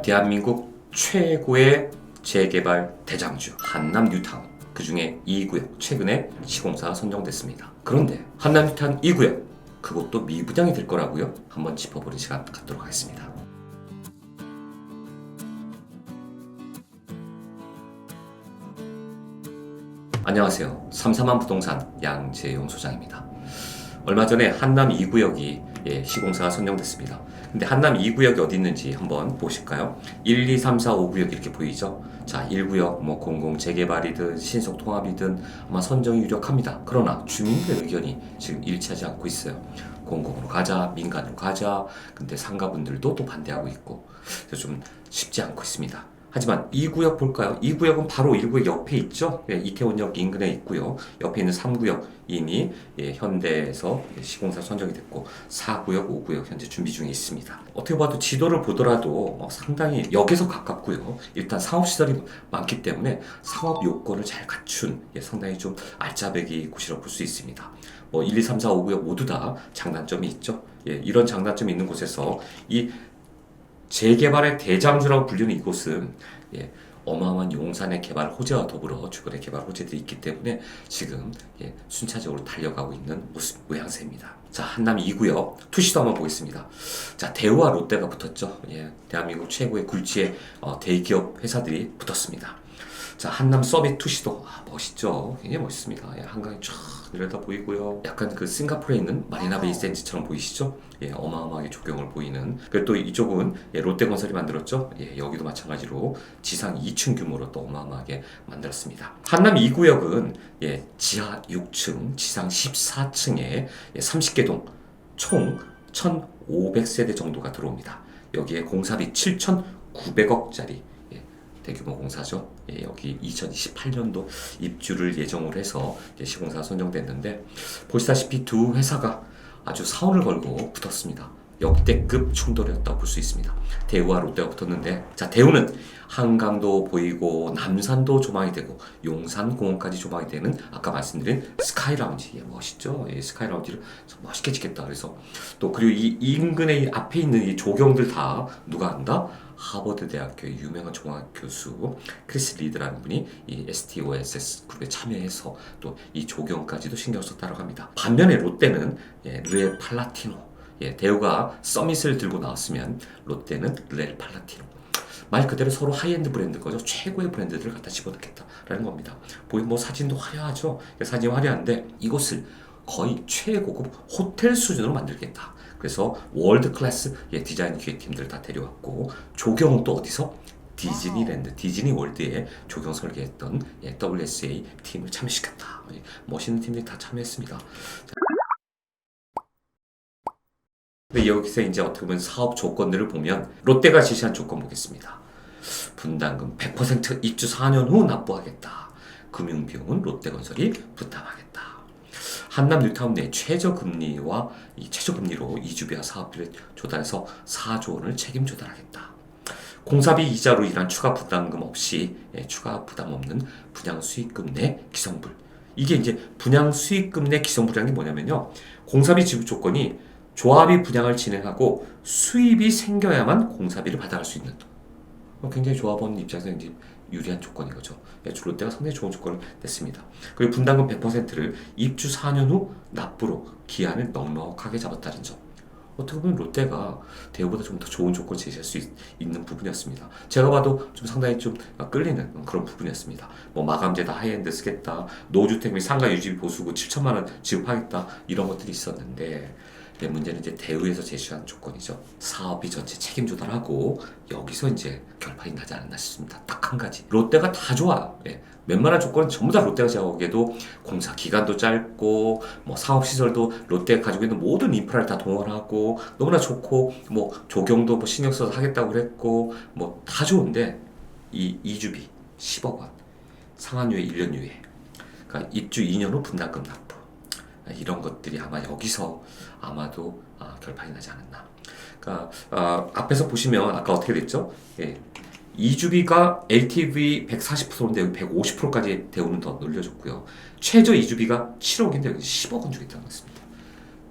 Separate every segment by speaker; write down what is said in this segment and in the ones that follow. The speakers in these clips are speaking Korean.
Speaker 1: 대한민국 최고의 재개발 대장주 한남 뉴타운, 그 중에 2구역 최근에 시공사 선정됐습니다. 그런데 한남 뉴타운 2구역, 그것도 미분양이 될 거라고요? 한번 짚어보는 시간 갖도록 하겠습니다. 안녕하세요. 삼삼한 부동산 양재용 소장입니다. 얼마 전에 한남 2구역이 시공사가 선정됐습니다. 근데 한남 2구역이 어디 있는지 한번 보실까요? 1, 2, 3, 4, 5구역 이렇게 보이죠? 자, 1구역 공공 재개발이든 신속 통합이든 아마 선정이 유력합니다. 그러나 주민들의 의견이 지금 일치하지 않고 있어요. 공공으로 가자, 민간으로 가자. 근데 상가분들도 또 반대하고 있고, 그래서 좀 쉽지 않고 있습니다. 하지만 2구역 볼까요? 2구역은 바로 1구역 옆에 있죠? 이태원역 인근에 있고요. 옆에 있는 3구역 이미 현대에서 시공사 선정이 됐고, 4구역, 5구역 현재 준비 중에 있습니다. 어떻게 봐도 지도를 보더라도 상당히 역에서 가깝고요. 일단 사업시설이 많기 때문에 사업 요건을 잘 갖춘 상당히 좀 알짜배기 곳이라고 볼 수 있습니다. 1, 2, 3, 4, 5구역 모두 다 장단점이 있죠. 이런 장단점이 있는 곳에서 이 재개발의 대장주라고 불리는 이곳은 어마어마한 용산의 개발 호재와 더불어 주변의 개발 호재들이 있기 때문에 지금 순차적으로 달려가고 있는 모양새입니다. 자, 한남 2구역 투시도 한번 보겠습니다. 자, 대우와 롯데가 붙었죠. 대한민국 최고의 굴지의 대기업 회사들이 붙었습니다. 자, 한남 서밋 투시도 멋있죠. 굉장히 멋있습니다. 한강이 쫙 내려다 보이고요. 약간 그 싱가포르에 있는 마리나 베이 샌즈처럼 보이시죠? 어마어마하게 조경을 보이는. 그리고 또 이쪽은 롯데건설이 만들었죠. 여기도 마찬가지로 지상 2층 규모로 또 어마어마하게 만들었습니다. 한남 2구역은 지하 6층, 지상 14층에 30개 동 총 1,500세대 정도가 들어옵니다. 여기에 공사비 7,900억짜리 대규모 공사죠. 여기 2028년도 입주를 예정으로 해서 시공사가 선정됐는데, 보시다시피 두 회사가 아주 사활을 걸고 붙었습니다. 역대급 충돌이었다고 볼 수 있습니다. 대우와 롯데가 붙었는데, 자, 대우는 한강도 보이고 남산도 조망이 되고 용산공원까지 조망이 되는 아까 말씀드린 스카이라운지, 멋있죠? 스카이라운지를 멋있게 짓겠다. 그래서 또 그리고 이 인근에 앞에 있는 이 조경들 다 누가 한다? 하버드 대학교의 유명한 종합 교수 크리스 리드라는 분이 이 STOSS 그룹에 참여해서 또 이 조경까지도 신경 썼다고 합니다. 반면에 롯데는 르에 팔라티노, 대우가 서밋을 들고 나왔으면 롯데는 르에 팔라티노, 말 그대로 서로 하이엔드 브랜드 거죠. 최고의 브랜드들을 갖다 집어넣겠다라는 겁니다. 사진도 화려하죠. 사진 화려한데 이곳을 거의 최고급 호텔 수준으로 만들겠다. 그래서 월드 클래스 디자인 기획팀들을 다 데려왔고, 조경은 또 어디서? 디즈니랜드, 디즈니 월드에 조경 설계했던 WSA 팀을 참여시켰다. 멋있는 팀들이 다 참여했습니다. 근데 여기서 이제 어떻게 보면 사업 조건들을 보면 롯데가 제시한 조건 보겠습니다. 분담금 100% 입주 4년 후 납부하겠다. 금융비용은 롯데건설이 부담하겠다. 한남 뉴타운 내 최저금리와 이 최저금리로 이주비와 사업비를 조달해서 4조 원을 책임 조달하겠다. 공사비 이자로 인한 추가 부담금 없이 추가 부담 없는 분양 수익금 내 기성불. 이게 이제 분양 수익금 내 기성불이라는 게 뭐냐면요. 공사비 지급 조건이 조합이 분양을 진행하고 수입이 생겨야만 공사비를 받아갈 수 있는, 굉장히 조합원 입장에서 이제 유리한 조건인 거죠. 롯데가 상당히 좋은 조건을 냈습니다. 그리고 분담금 100%를 입주 4년 후 납부로 기한을 넉넉하게 잡았다는 점. 어떻게 보면 롯데가 대우보다 좀 더 좋은 조건을 제시할 수 있는 부분이었습니다. 제가 봐도 좀 상당히 좀 끌리는 그런 부분이었습니다. 마감재 다 하이엔드 쓰겠다, 노주택 및 상가 유지비 보수고 7천만 원 지급하겠다, 이런 것들이 있었는데, 문제는 이제 대우에서 제시한 조건이죠. 사업비 전체 책임 조달하고 여기서 이제 결판이 나지 않았나 싶습니다. 딱 한 가지. 롯데가 다 좋아. 웬만한 조건은 전부 다 롯데가 제공하기에도 공사 기간도 짧고 사업 시설도 롯데가 가지고 있는 모든 인프라를 다 동원하고 너무나 좋고 조경도 신경 써서 하겠다고 그랬고 다 좋은데 이 이주비 10억 원, 상환유예 1년 유예, 그러니까 입주 2년 후 분담금 납부, 이런 것들이 아마 여기서 아마도 결판이 나지 않았나. 그러니까 앞에서 보시면 아까 어떻게 됐죠? 이주비가 LTV 140%인데 여기 150%까지 대우는 더 늘려줬고요. 최저 이주비가 7억인데 여기 10억 원 주겠다는 것입니다.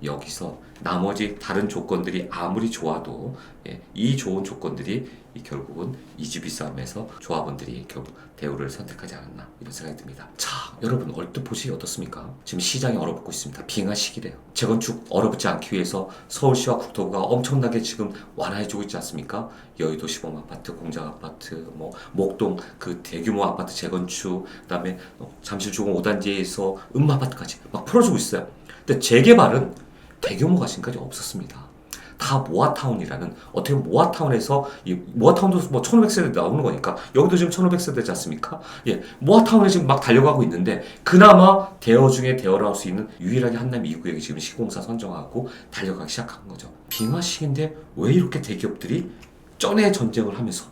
Speaker 1: 여기서 나머지 다른 조건들이 아무리 좋아도 이 좋은 조건들이 결국은 이주비 싸움에서 조합원들이 결국 대우를 선택하지 않았나 이런 생각이 듭니다. 자, 여러분 얼뜻 보시기 어떻습니까? 지금 시장이 얼어붙고 있습니다. 빙하 시기래요. 재건축 얼어붙지 않기 위해서 서울시와 국토부가 엄청나게 지금 완화해주고 있지 않습니까? 여의도 시범 아파트, 공장 아파트, 목동 그 대규모 아파트 재건축, 그다음에 잠실주공 5단지에서 아파트까지 막 풀어주고 있어요. 근데 재개발은 대규모가 지금까지 없었습니다. 다 모아타운이라는, 어떻게 보면 모아타운에서, 이 모아타운도 1500세대 나오는 거니까 여기도 지금 1500세대지 않습니까? 모아타운에 지금 막 달려가고 있는데 그나마 대여 중에 대여를 할 수 있는 유일하게 한남 2구역이 지금 시공사 선정하고 달려가기 시작한 거죠. 빙하식인데 왜 이렇게 대기업들이 쩐의 전쟁을 하면서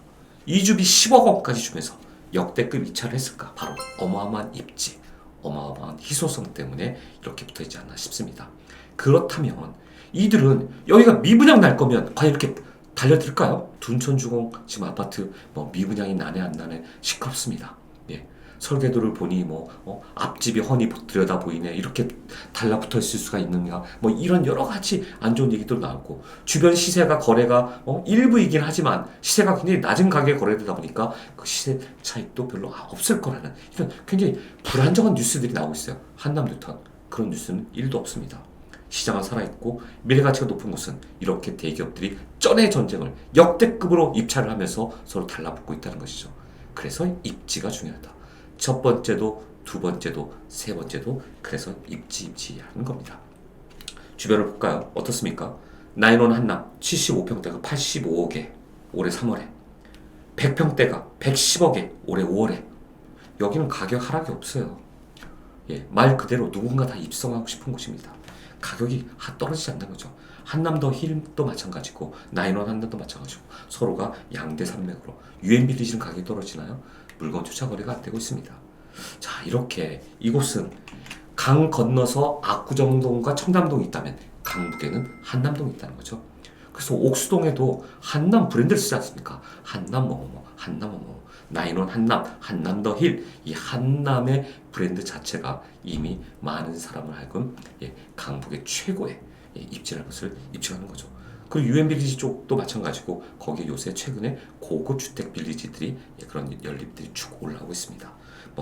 Speaker 1: 이주비 10억 원까지 주면서 역대급 이차를 했을까? 바로 어마어마한 입지, 어마어마한 희소성 때문에 이렇게 붙어있지 않나 싶습니다. 그렇다면 이들은 여기가 미분양 날 거면 과연 이렇게 달려들까요? 둔천주공 지금 아파트 미분양이 나네 안 나네 시끄럽습니다. 설계도를 보니 앞집이 훤히 들여다 보이네 이렇게 달라붙어 있을 수가 있느냐 이런 여러 가지 안 좋은 얘기도 나오고, 주변 시세가 거래가 일부이긴 하지만 시세가 굉장히 낮은 가격에 거래되다 보니까 그 시세 차익도 별로 없을 거라는 이런 굉장히 불안정한 뉴스들이 나오고 있어요. 한남 뉴턴 그런 뉴스는 1도 없습니다. 시장은 살아있고 미래가치가 높은 곳은 이렇게 대기업들이 쩐의 전쟁을 역대급으로 입찰을 하면서 서로 달라붙고 있다는 것이죠. 그래서 입지가 중요하다. 첫 번째도 두 번째도 세 번째도 그래서 입지하는 겁니다. 주변을 볼까요? 어떻습니까? 나인원 한남 75평대가 85억에 올해 3월에, 100평대가 110억에 올해 5월에. 여기는 가격 하락이 없어요. 말 그대로 누군가 다 입성하고 싶은 곳입니다. 가격이 떨어지지 않는 거죠. 한남더 힐도 마찬가지고 나인원 한남도 마찬가지고 서로가 양대 산맥으로. 유엔빌리지는 가격이 떨어지나요? 물건 주차 거래가 안 되고 있습니다. 자, 이렇게 이곳은 강 건너서 압구정동과 청담동이 있다면 강북에는 한남동이 있다는 거죠. 그래서 옥수동에도 한남 브랜드를 쓰지 않습니까? 한남 한남 나인원 한남, 한남 더 힐. 이 한남의 브랜드 자체가 이미 많은 사람을 하여금 강북의 최고의 입지라는 것을 입증하는 거죠. 그리고 유엔 빌리지 쪽도 마찬가지고 거기에 요새 최근에 고급 주택 빌리지들이 그런 연립들이 쭉 올라오고 있습니다.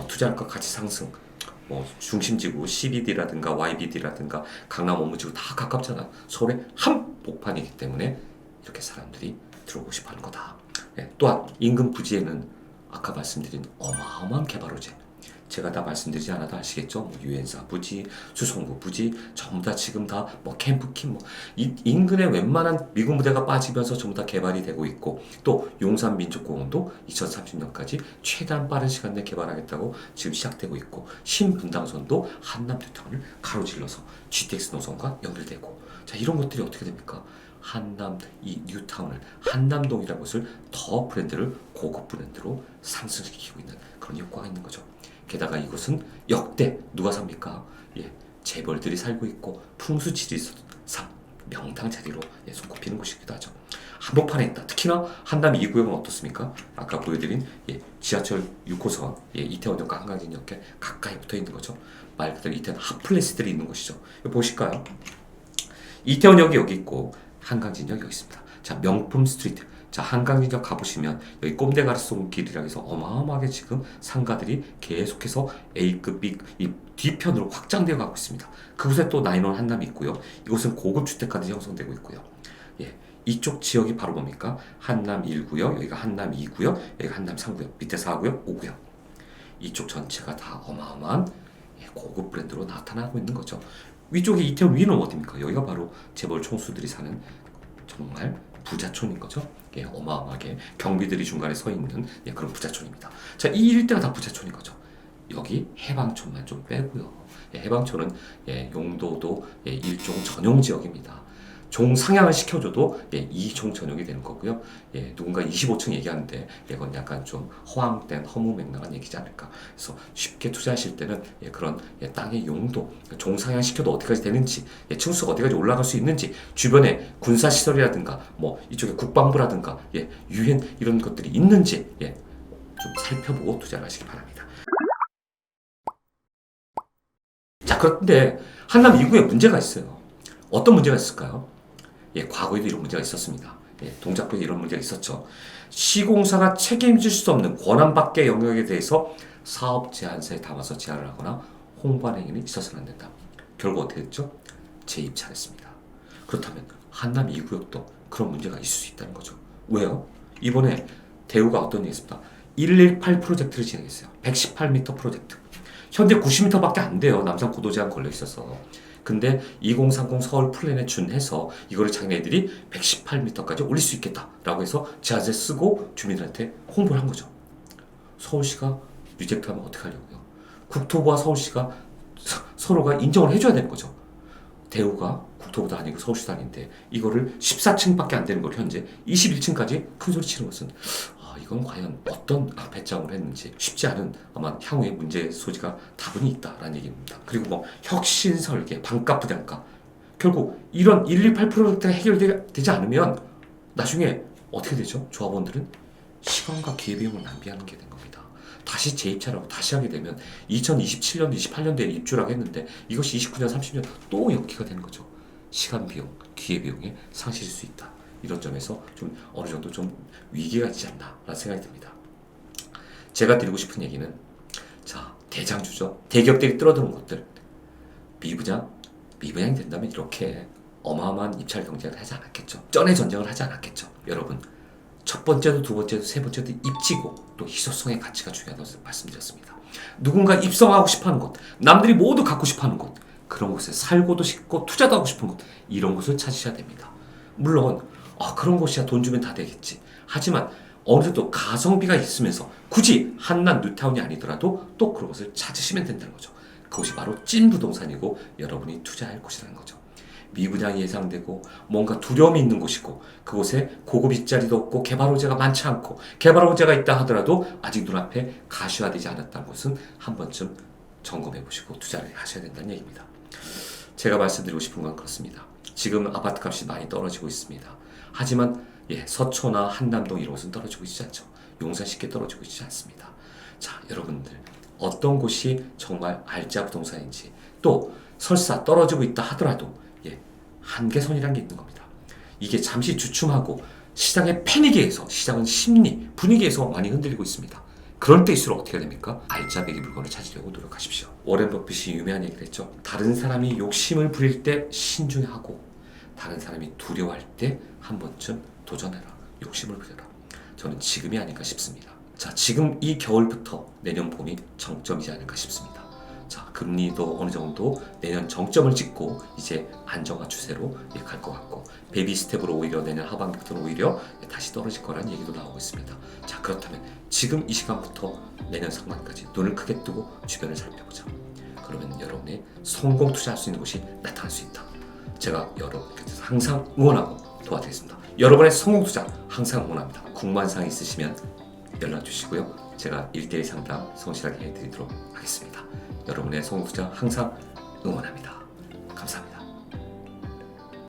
Speaker 1: 투자할 것 가치 상승, 중심지구 CBD라든가 YBD라든가 강남 업무지구 다 가깝잖아. 서울의 한복판이기 때문에 이렇게 사람들이 들어오고 싶어하는 거다. 또한 인근 부지에는 아까 말씀드린 어마어마한 개발호재, 제가 다 말씀드리지 않아도 아시겠죠? 유엔사 부지, 수성구 부지 전부 다 지금 다 캠프킴 이 인근에 웬만한 미군 부대가 빠지면서 전부 다 개발이 되고 있고, 또 용산민족공원도 2030년까지 최대한 빠른 시간 내에 개발하겠다고 지금 시작되고 있고, 신분당선도 한남 뉴타운을 가로질러서 GTX 노선과 연결되고, 자, 이런 것들이 어떻게 됩니까? 한남 이 뉴타운을, 한남동이라는 것을 더 브랜드를 고급 브랜드로 상승시키고 있는 그런 효과가 있는 거죠. 게다가 이곳은 역대 누가 삽니까? 재벌들이 살고 있고 풍수지리상 명당 자리로 손꼽히는 곳이기도 하죠. 한복판에 있다. 특히나 한남 2구역은 어떻습니까? 아까 보여드린 지하철 6호선 이태원역과 한강진역에 가까이 붙어 있는 거죠. 말 그대로 이태원 핫플레이스들이 있는 곳이죠. 이거 보실까요? 이태원역이 여기 있고 한강진역이 여기 있습니다. 자, 명품 스트리트. 자, 한강진역 가보시면 여기 꼼데가르송 길이라 해서 어마어마하게 지금 상가들이 계속해서 A급, B, 이 뒤편으로 확장되어 가고 있습니다. 그곳에 또 나인원 한남이 있고요. 이곳은 고급 주택가들이 형성되고 있고요. 이쪽 지역이 바로 뭡니까? 한남 1구역, 여기가 한남 2구역, 여기가 한남 3구역, 밑에 4구역, 5구역. 이쪽 전체가 다 어마어마한 고급 브랜드로 나타나고 있는 거죠. 위쪽에 이태원 위는 어디입니까? 여기가 바로 재벌 총수들이 사는 정말 부자촌인 거죠. 어마어마하게 경비들이 중간에 서 있는 그런 부자촌입니다. 자, 이 일대가 다 부자촌인 거죠. 여기 해방촌만 좀 빼고요. 해방촌은 용도도 일종 전용 지역입니다. 종 상향을 시켜줘도 2종 전용이 되는 거고요. 누군가 25층 얘기하는데 이건 약간 좀 허황된 허무맹랑한 얘기지 않을까. 그래서 쉽게 투자하실 때는 그런 땅의 용도, 종 상향 시켜도 어디까지 되는지, 층수가 어디까지 올라갈 수 있는지, 주변에 군사시설이라든가 이쪽에 국방부라든가 유엔 이런 것들이 있는지 좀 살펴보고 투자를 하시기 바랍니다. 자, 그런데 한남 2구에 문제가 있어요. 어떤 문제가 있을까요? 예, 과거에도 이런 문제가 있었습니다. 예, 동작부에 이런 문제가 있었죠. 시공사가 책임질 수 없는 권한 밖의 영역에 대해서 사업 제안서에 담아서 제안을 하거나 홍보하는 행위는 있어서는 안 된다. 결국 어떻게 됐죠? 재입찰했습니다. 그렇다면 한남 2구역도 그런 문제가 있을 수 있다는 거죠. 왜요? 이번에 대우가 어떤 일이 있습니다. 118 프로젝트를 진행했어요. 118m 프로젝트. 현재 90m밖에 안 돼요. 남산 고도 제한 걸려 있어서. 근데 2030 서울 플랜에 준해서 이거를 자기네들이 118m까지 올릴 수 있겠다라고 해서 제안서 쓰고 주민들한테 홍보를 한 거죠. 서울시가 리젝트하면 어떻게 하려고요? 국토부와 서울시가 서로가 인정을 해줘야 되는 거죠. 대우가 국토부도 아니고 서울시도 아닌데 이거를 14층밖에 안 되는 걸 현재 21층까지 큰 소리 치는 것은 이건 과연 어떤 배짱을 했는지 쉽지 않은 아마 향후의 문제 소지가 다분히 있다라는 얘기입니다. 그리고 뭐 혁신 설계, 반값 부담가 결국 이런 118 프로젝트가 해결되지 않으면 나중에 어떻게 되죠? 조합원들은 시간과 기회비용을 낭비하는 게 된 겁니다. 다시 재입찰하고 다시 하게 되면 2027년도, 28년도에 입주라고 했는데 이것이 29년, 30년 또 연기가 되는 거죠. 시간 비용, 기회비용의 상실일 수 있다. 이런 점에서 좀 어느 정도 좀 위기가 있지 않나라는 생각이 듭니다. 제가 드리고 싶은 얘기는 자, 대장주죠. 대기업들이 끌어들은 것들 미분양이 된다면 이렇게 어마어마한 입찰 경쟁을 하지 않았겠죠. 쩐의 전쟁을 하지 않았겠죠. 여러분 첫 번째도 두 번째도 세 번째도 입지고 또 희소성의 가치가 중요하다고 말씀드렸습니다. 누군가 입성하고 싶어하는 곳, 남들이 모두 갖고 싶어하는 곳, 그런 곳에 살고도 싶고 투자도 하고 싶은 곳, 이런 곳을 찾으셔야 됩니다. 물론 그런 곳이야 돈 주면 다 되겠지. 하지만 어느 정도 가성비가 있으면서 굳이 한남 뉴타운이 아니더라도 또 그런 곳을 찾으시면 된다는 거죠. 그곳이 바로 찐 부동산이고 여러분이 투자할 곳이라는 거죠. 미분양이 예상되고 뭔가 두려움이 있는 곳이고 그곳에 고급 일자리도 없고 개발 호재가 많지 않고 개발 호재가 있다 하더라도 아직 눈앞에 가시화되지 않았다는 곳은 한 번쯤 점검해 보시고 투자를 하셔야 된다는 얘기입니다. 제가 말씀드리고 싶은 건 그렇습니다. 지금 아파트 값이 많이 떨어지고 있습니다. 하지만 서초나 한남동 이런 곳은 떨어지고 있지 않죠. 용산 쉽게 떨어지고 있지 않습니다. 자, 여러분들 어떤 곳이 정말 알짜 부동산인지 또 설사 떨어지고 있다 하더라도 한계선이라는 게 있는 겁니다. 이게 잠시 주춤하고 시장의 패닉에 의해서 시장은 심리, 분위기에서 많이 흔들리고 있습니다. 그럴 때일수록 어떻게 됩니까? 알짜배기 물건을 찾으려고 노력하십시오. 워렌 버핏이 유명한 얘기를 했죠. 다른 사람이 욕심을 부릴 때 신중하고 다른 사람이 두려워할 때 한 번쯤 도전해라. 욕심을 부려라. 저는 지금이 아닐까 싶습니다. 자, 지금 이 겨울부터 내년 봄이 정점이지 않을까 싶습니다. 자, 금리도 어느 정도 내년 정점을 찍고 이제 안정화 추세로 갈 것 같고 베이비 스텝으로 오히려 내년 하반기부터는 오히려 다시 떨어질 거라는 얘기도 나오고 있습니다. 자, 그렇다면 지금 이 시간부터 내년 상반기까지 눈을 크게 뜨고 주변을 살펴보자. 그러면 여러분의 성공 투자할 수 있는 곳이 나타날 수 있다. 제가 여러분께 항상 응원하고 도와드리겠습니다. 여러분의 성공 투자 항상 응원합니다. 궁금한 사항 있으시면 연락 주시고요. 제가 1:1 상담 성실하게 해드리도록 하겠습니다. 여러분의 성공 투자 항상 응원합니다.